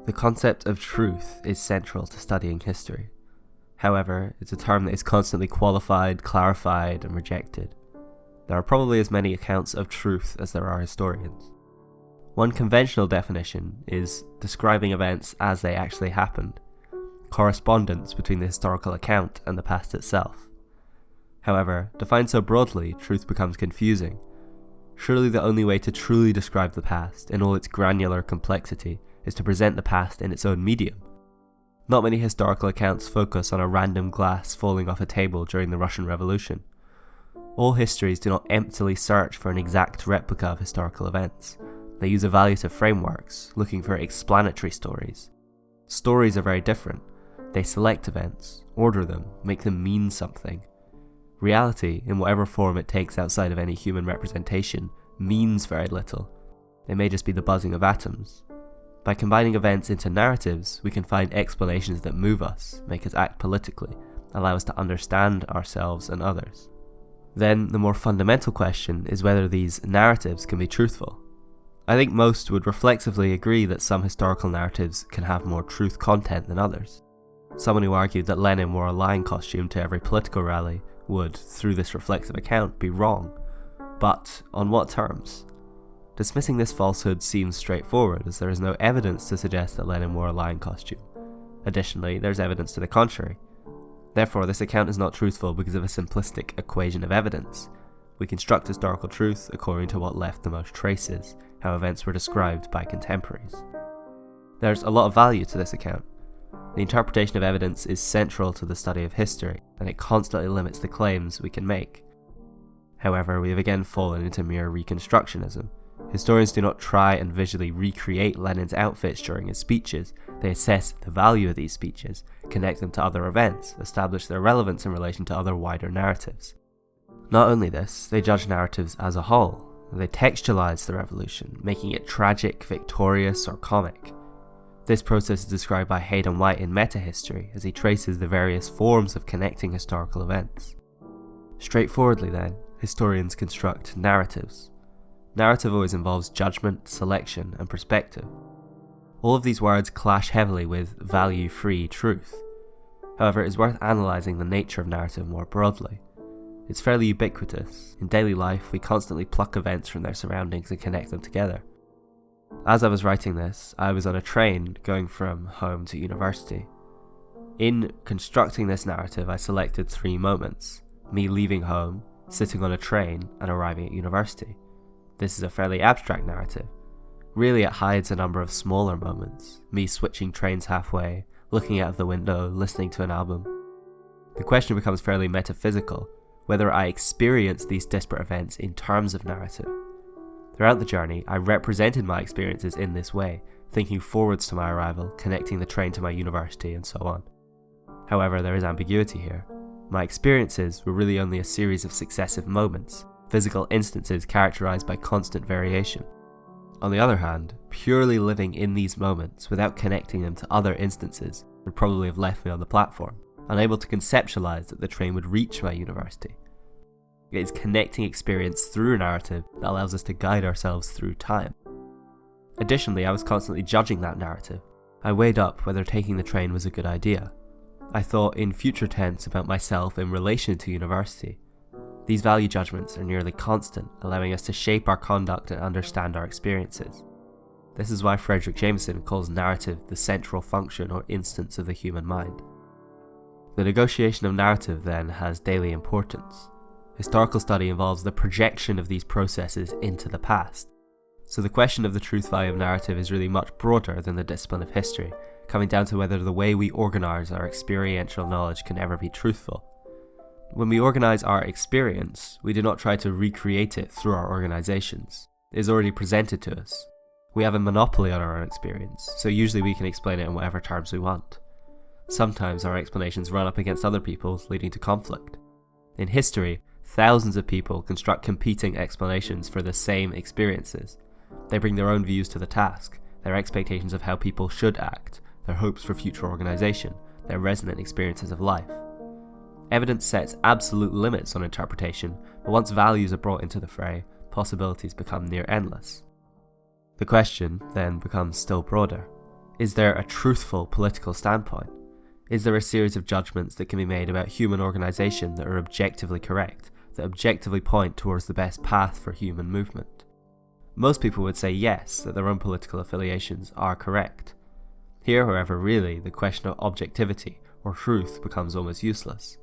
The concept of truth is central to studying history. However, it's a term that is constantly qualified, clarified, and rejected. There are probably as many accounts of truth as there are historians. One conventional definition is describing events as they actually happened, correspondence between the historical account and the past itself. However, defined so broadly, truth becomes confusing. Surely the only way to truly describe the past in all its granular complexity is to present the past in its own medium. Not many historical accounts focus on a random glass falling off a table during the Russian Revolution. All histories do not emptily search for an exact replica of historical events. They use evaluative frameworks, looking for explanatory stories. Stories are very different. They select events, order them, make them mean something. Reality, in whatever form it takes outside of any human representation, means very little. It may just be the buzzing of atoms. By combining events into narratives, we can find explanations that move us, make us act politically, allow us to understand ourselves and others. Then, the more fundamental question is whether these narratives can be truthful. I think most would reflexively agree that some historical narratives can have more truth content than others. Someone who argued that Lenin wore a lion costume to every political rally would, through this reflexive account, be wrong. But on what terms? Dismissing this falsehood seems straightforward, as there is no evidence to suggest that Lenin wore a lion costume. Additionally, there is evidence to the contrary. Therefore, this account is not truthful because of a simplistic equation of evidence. We construct historical truth according to what left the most traces, how events were described by contemporaries. There's a lot of value to this account. The interpretation of evidence is central to the study of history, and it constantly limits the claims we can make. However, we have again fallen into mere reconstructionism. Historians do not try and visually recreate Lenin's outfits during his speeches. They assess the value of these speeches, connect them to other events, establish their relevance in relation to other wider narratives. Not only this, they judge narratives as a whole. They textualize the revolution, making it tragic, victorious, or comic. This process is described by Hayden White in Metahistory as he traces the various forms of connecting historical events. Straightforwardly then, historians construct narratives. Narrative always involves judgment, selection, and perspective. All of these words clash heavily with value-free truth. However, it is worth analysing the nature of narrative more broadly. It's fairly ubiquitous. In daily life, we constantly pluck events from their surroundings and connect them together. As I was writing this, I was on a train going from home to university. In constructing this narrative, I selected 3 moments: me leaving home, sitting on a train, and arriving at university. This is a fairly abstract narrative. Really, it hides a number of smaller moments: me switching trains halfway, looking out of the window, listening to an album. The question becomes fairly metaphysical, whether I experience these disparate events in terms of narrative. Throughout the journey, I represented my experiences in this way, thinking forwards to my arrival, connecting the train to my university, and so on. However, there is ambiguity here. My experiences were really only a series of successive moments, physical instances characterized by constant variation. On the other hand, purely living in these moments without connecting them to other instances would probably have left me on the platform, unable to conceptualize that the train would reach my university. It is connecting experience through narrative that allows us to guide ourselves through time. Additionally, I was constantly judging that narrative. I weighed up whether taking the train was a good idea. I thought in future tense about myself in relation to university. These value judgments are nearly constant, allowing us to shape our conduct and understand our experiences. This is why Fredric Jameson calls narrative the central function or instance of the human mind. The negotiation of narrative, then, has daily importance. Historical study involves the projection of these processes into the past. So the question of the truth value of narrative is really much broader than the discipline of history, coming down to whether the way we organise our experiential knowledge can ever be truthful. When we organise our experience, we do not try to recreate it through our organisations. It is already presented to us. We have a monopoly on our own experience, so usually we can explain it in whatever terms we want. Sometimes our explanations run up against other people's, leading to conflict. In history, thousands of people construct competing explanations for the same experiences. They bring their own views to the task, their expectations of how people should act, their hopes for future organisation, their resonant experiences of life. Evidence sets absolute limits on interpretation, but once values are brought into the fray, possibilities become near endless. The question then becomes still broader. Is there a truthful political standpoint? Is there a series of judgments that can be made about human organisation that are objectively correct, that objectively point towards the best path for human movement? Most people would say yes, that their own political affiliations are correct. Here, however, really, the question of objectivity or truth becomes almost useless.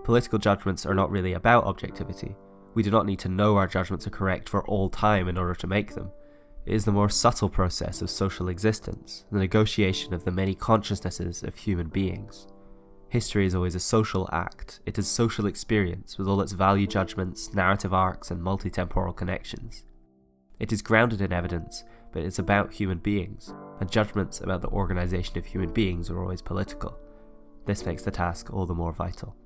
Political judgments are not really about objectivity. We do not need to know our judgments are correct for all time in order to make them. It is the more subtle process of social existence, the negotiation of the many consciousnesses of human beings. History is always a social act. It is social experience with all its value judgments, narrative arcs, and multi-temporal connections. It is grounded in evidence, but it's about human beings, and judgments about the organisation of human beings are always political. This makes the task all the more vital.